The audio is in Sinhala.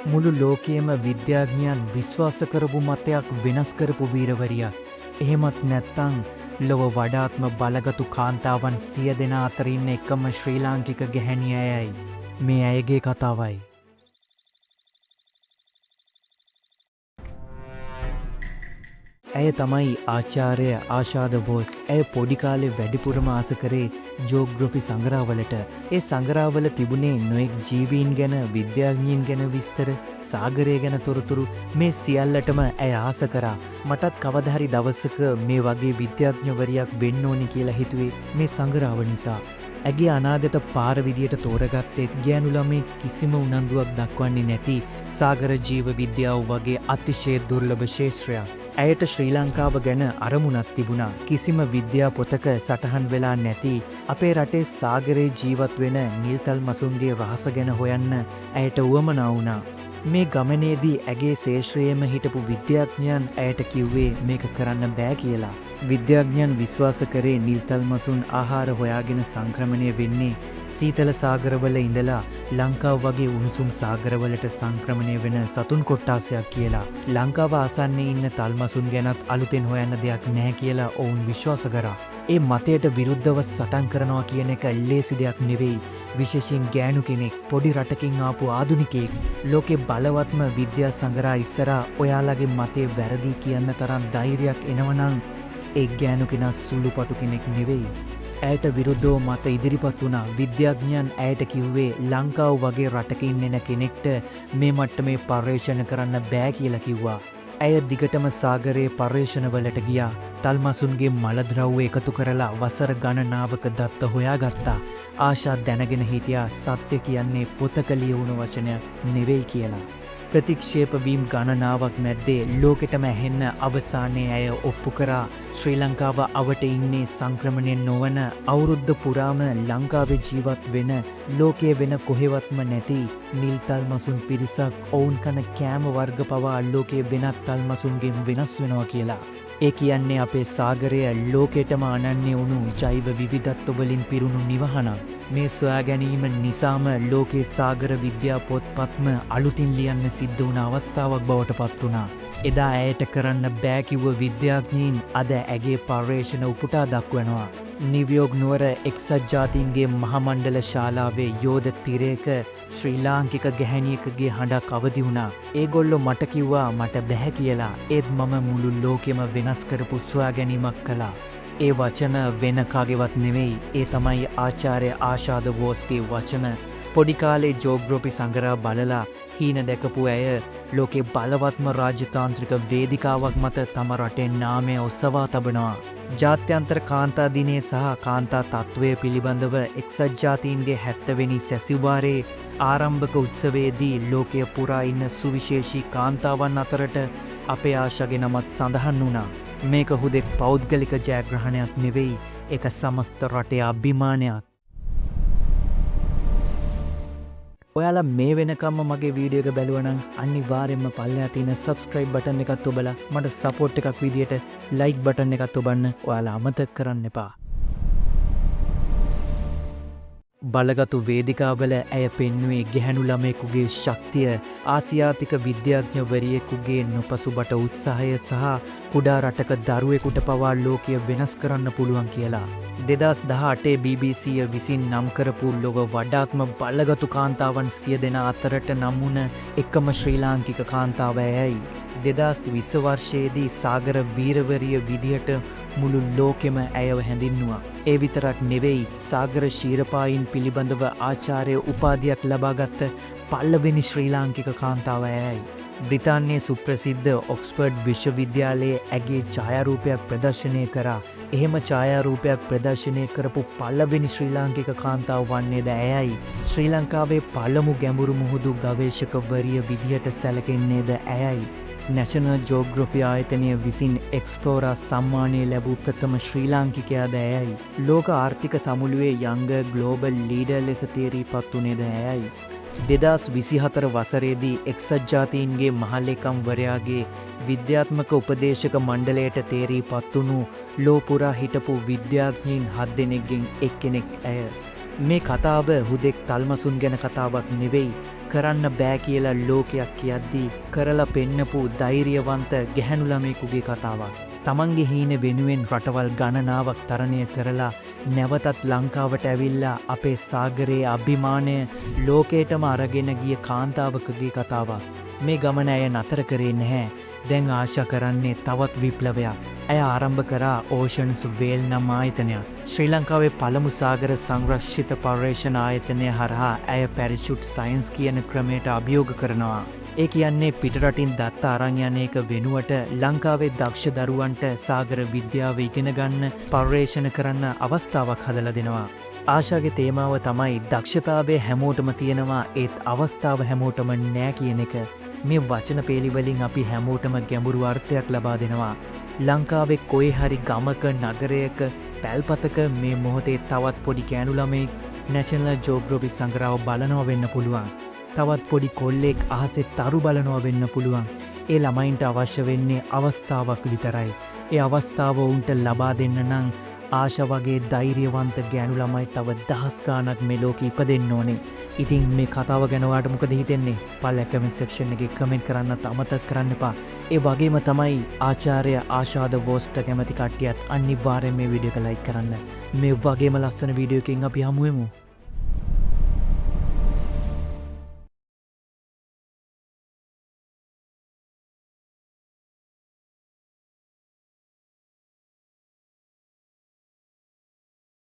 මුළු ලෝකයේම විද්‍යාඥයන් විශ්වාස කරපු මතයක් වෙනස් කරපු වීරවරියක්. එහෙමත් නැත්තං ලොව වඩාත්ම බලගතු කාන්තාවන් 100 දෙනා අතරින් එකම ශ්‍රී ලාංකික ගැහැණිය ඇයයි. මේ ඇයගේ කතාවයි. ඇය තමයි ආචාර්ය ආශාද බෝස්. ඇය පොඩිකාලේ වැඩිපුරම ආස කරේ ජෝග්‍රොෆි සංග්‍රහවලට. ඒ සංග්‍රහවල තිබුණේ නොයෙක් ජීවීන් ගැන, විද්‍යාඥීන් ගැන විස්තර, සාගරය ගැන තොරතුරු. මේ සියල්ලටම ඇය ආස කරා. මටත් කවදාහරි දවසක මේ වගේ විද්‍යාඥවරියක් වෙන්න ඕනි කියලා හිතුවේ මේ සංග්‍රහව නිසා. ඇගේ අනාගත පාර විදියට තෝරගත්තෙත් ගෑනු ළමයි කිසිම උනන්දුවක් දක්වන්නේ නැති සාගර ජීව විද්‍යාව වගේ අතිශය දුර්ලභ ක්ෂේත්‍රයක්. ඇයට ශ්‍රී ලංකාව ගැන අරමුණක් තිබුණා. කිසිම විද්‍යා පොතක සටහන් වෙලා නැති අපේ රටේ සාගරේ ජීවත් වෙන නිල්තල් මසුන්ගේ රහස ගැන හොයන්න ඇයට උවමනා වුණා. මේ ගමනේදී ඇගේ ශේෂ්ත්‍රයේම හිටපු විද්‍යාඥයන් ඇයට කිව්වේ මේක කරන්න බෑ කියලා. විද්‍යාඥයන් විශ්වාස කරේ නිල්තල් මසුන් ආහාර හොයාගෙන සංක්‍රමණය වෙන්නේ සීතල සාගරවල ඉඳලා ලංකාව වගේ උණුසුම් සාගරවලට සංක්‍රමණය වෙන සතුන් කොට්ටාසයක් කියලා. ලංකාව ආසන්නයේ ඉන්න තල්මසුන් ගැනත් අලුතෙන් හොයන්න දෙයක් නැහැ කියලා ඔවුන් විශ්වාස කරා. ඒ මතයට විරුද්ධව සටන් කරනවා කියන එක ලේසි දෙයක් නෙවෙයි. විශේෂයෙන් ගෑනු කෙනෙක්, පොඩි රටකින් ආපු ආධුනිකයෙක්, ලෝකේ බලවත්ම විද්‍යා සංග්‍රහ ඉස්සරහා ඔයාලගේ මතේ වැරදි කියන්න තරම් ධෛර්යයක් එනවනම් ඒ ගෑනු කෙනා සුළුපටු කෙනෙක් නෙවෙයි. ඇයට විරුද්ධව මත ඉදිරිපත් වුණා. විද්‍යාඥයන් ඇයට කිව්වේ ලංකාව වගේ රටකින් එන කෙනෙක්ට මේ මට්ටමේ පර්යේෂණ කරන්න බෑ කියලා කිව්වා. ඇය දිගටම සාගරයේ පර්යේෂණවලට ගියා. තල්මසුන්ගේ මලද්‍රව්‍ය එකතු කරලා වසර ගණනාවක දත්ත හොයාගත්තා. ආශා දැනගෙන හිටියා සත්‍ය කියන්නේ පොතක ලියවුණු වචනයක් නෙවෙයි කියලා. ප්‍රතික්ෂේප වීම් ගණනාවක් මැද්දේ ලෝකෙටම ඇහෙන්න අවසානයේ ඇය ඔප්පු කරා ශ්‍රී ලංකාව අවට ඉන්නේ සංක්‍රමණය නොවන, අවුරුද්ද පුරාම ලංකාවේ ජීවත් වෙන, ලෝකයේ වෙන කොහෙවත්ම නැති නිල්තල් මසුන් පිරිසක්. ඔවුන් කන කෑම වර්ග පවා ලෝකයේ වෙනත් තල්මසුන්ගෙන් වෙනස් වෙනවා කියලා. ඒ කියන්නේ අපේ සාගරය ලෝකෙටම අනන්‍ය වුණු ජෛව විවිධත්ව වලින් පිරුණු නිවහනක්. මේ සොයා ගැනීම නිසාම ලෝකේ සාගර විද්‍යා පොත්පත්ම අලුතින් ලියන්න සිද්ධ වුණ අවස්ථාවක් බවට පත් වුණා. එදා ඇයට කරන්න බෑ කිව්ව විද්‍යාඥයින් අද ඇගේ පර්යේෂණ උපුටා දක්වනවා. නිව්යෝර්ක් නුවර එක්සත් ජාතීන්ගේ මහමණ්ඩල ශාලාවේ යෝධ තිරයක ශ්‍රී ලාංකික ගැහැණියකගේ හඬක් අවදි වුණා. ඒගොල්ලෝ මට කිව්වා මට බැහැ කියලා. ඒත් මම මුළු ලෝකෙම වෙනස් කරපු සොයා ගැනීමක් කළා. ඒ වචන වෙන කාගේවත් නෙවෙයි. ඒ තමයි ආචාර්ය ආශාද බෝස්ගේ වචන. පොඩි කාලේ ජෝග්‍රොෆි සංග්‍රහ බලලා හීන දැකපු ඇය ලෝකේ බලවත්ම රාජ්‍යතාන්ත්‍රික වේදිකාවක් මත තම රටේ නාමය ඔසවා තබනවා. ජාත්‍යන්තර කාන්තා දිනය සහ කාන්තා තත්ත්වය පිළිබඳව එක්සත් ජාතීන්ගේ 70 වෙනි සැසිවාරයේ ආරම්භක උත්සවයේදී ලෝකය පුරා ඉන්න සුවිශේෂී කාන්තාවන් අතරට අපේ ආශාගේ නමත් සඳහන් වුණා. මේක හුදෙක් පෞද්ගලික ජයග්‍රහණයක් නෙවෙයි, ඒක සමස්ත රටේ අභිමානයක්. ඔයාලා මේ වෙනකම්ම මගේ වීඩියෝ එක බැලුවනම් අනිවාර්යෙන්ම පල්ලෙහා තියෙන subscribe button එකත් ඔබලා මට support එකක් විදියට like button එකත් ඔබන්න ඔයාලා අමතක කරන්න එපා. බලගතු වේදිකාවල ඇය පෙන්නුවේ ගැහැණු ළමයෙකුගේ ශක්තිය, ආසියාතික විද්‍යාඥවරියෙකුගේ නොපසුබට උත්සාහය සහ කුඩා රටක දරුවෙකුට පවා ලෝකය වෙනස් කරන්න පුළුවන් කියලා. 2018 BBC විසින් නම් කරපු ලොව වඩාත්ම බලගතු කාන්තාවන් 100 දෙනා අතරට නම් වුණ එකම ශ්‍රී ලාංකික කාන්තාව ඇයයි. 2020 වර්ෂයේදී සාගර වීරවරිය විදිහට මුළු ලෝකෙම ඇයව හැඳින්නුවා. ඒ විතරක් නෙවෙයි, සාගර ශීරපායින් පිළිබඳව ආචාර්ය උපාධියක් ලබාගත් පළවෙනි ශ්‍රී ලාංකික කාන්තාව ඇයයි. බ්‍රිතාන්‍යයේ සුප්‍රසිද්ධ ඔක්ස්ෆර්ඩ් විශ්වවිද්‍යාලයේ ඇගේ ඡායාරූපයක් ප්‍රදර්ශනය කරා. එහෙම ඡායාරූපයක් ප්‍රදර්ශනය කරපු පළවෙනි ශ්‍රී ලාංකික කාන්තාව වන්නේද ඇයයි. ශ්‍රී ලංකාවේ පළමු ගැඹුරු මුහුදු ගවේෂකවරිය විදිහට සැලකෙන්නේද ඇයයි. නැෂනල් ජෝග්‍රොෆි ආයතනය විසින් එක්ස්ප්ලෝරා සම්මානය ලැබූ ප්‍රථම ශ්‍රී ලාංකිකයාද ඇයයි. ලෝක ආර්ථික සමුළුවේ යංග ග්ලෝබල් ලීඩර් ලෙස තේරීපත් වුණේද ඇයයි. 2024 වසරේදී එක්සත් ජාතීන්ගේ මහලේකම්වරයාගේ විද්‍යාත්මක උපදේශක මණ්ඩලයට තේරීපත් වුණු ලෝපුරා හිටපු විද්‍යාඥයින් 7 දෙනෙක්ගෙන් එක්කෙනෙක් ඇය. මේ කතාව හුදෙක් තල්මසුන් ගැන කතාවක් නෙවෙයි. කරන්න බෑ කියලා ලෝකයක් කියද්දී කරලා පෙන්නපු ධෛර්යවන්ත ගැහැණු ළමයෙකුගේ කතාවක්. තමන්ගේ හීන වෙනුවෙන් රටවල් ගණනාවක් තරණය කරලා නැවතත් ලංකාවට ඇවිල්ලා අපේ සාගරයේ අභිමානය ලෝකයටම අරගෙන ගිය කාන්තාවකගේ කතාවක්. මේ ගමන ඇය නතර කරේ නැහැ. දැන් ආශා කරන්නේ තවත් විප්ලවයක්. ඇය ආරම්භ කරා ඕෂන්ස් වේල් නම් ආයතනයක්. ශ්‍රී ලංකාවේ පළමු සාගර සංරක්ෂිත පර්යේෂණ ආයතනය හරහා ඇය පැරිෂුට් සයින්ස් කියන ක්‍රමයට අභියෝග කරනවා. ඒ කියන්නේ පිටරටින් දත්ත අරන් යන එක වෙනුවට ලංකාවේ දක්ෂ දරුවන්ට සාගර විද්‍යාව ඉගෙන ගන්න පර්යේෂණ කරන්න අවස්ථාවක් හදලා දෙනවා. ආශාගේ තේමාව තමයි දක්ෂතාවය හැමෝටම තියෙනවා ඒත් අවස්ථාව හැමෝටම නෑ කියන එක. මේ වචන පේලිවලින් අපි හැමෝටම ගැඹුරු අර්ථයක් ලබා දෙනවා. ලංකාවේ කොයි හරි ගමක නගරයක පැල්පතක මේ මොහොතේ තවත් පොඩි ගෑනු ළමෙක් නැෂනල් ජෝග්‍රෆි සංග්‍රහව බලනවා වෙන්න පුළුවන්. තවත් පොඩි කොල්ලෙක් අහසේ තරු බලනවා වෙන්න පුළුවන්. ඒ ළමයින්ට අවශ්‍ය වෙන්නේ අවස්ථාවක් විතරයි. ඒ අවස්ථාව උන්ට ලබා දෙන්න නම් ආශා වගේ ධෛර්යවන්ත ගෑනු ළමයි තව දහස් ගාණක් මේ ලෝකෙ ඉපදෙන්න ඕනේ. ඉතින් මේ කතාව ගැන ඔයාලට මොකද හිතෙන්නේ? පල්ලෙහා කමෙන්ට් සෙක්ෂන් එකේ කමෙන්ට් කරන්නත් අමතක කරන්න එපා. ඒ වගේම තමයි ආචාර්ය ආශාද වෝස්ට කැමති කට්ටියත් අනිවාර්යෙන් මේ වීඩියෝ එක ලයික් කරන්න. මේ වගේම ලස්සන වීඩියෝ එකකින් අපි හමු වෙමු.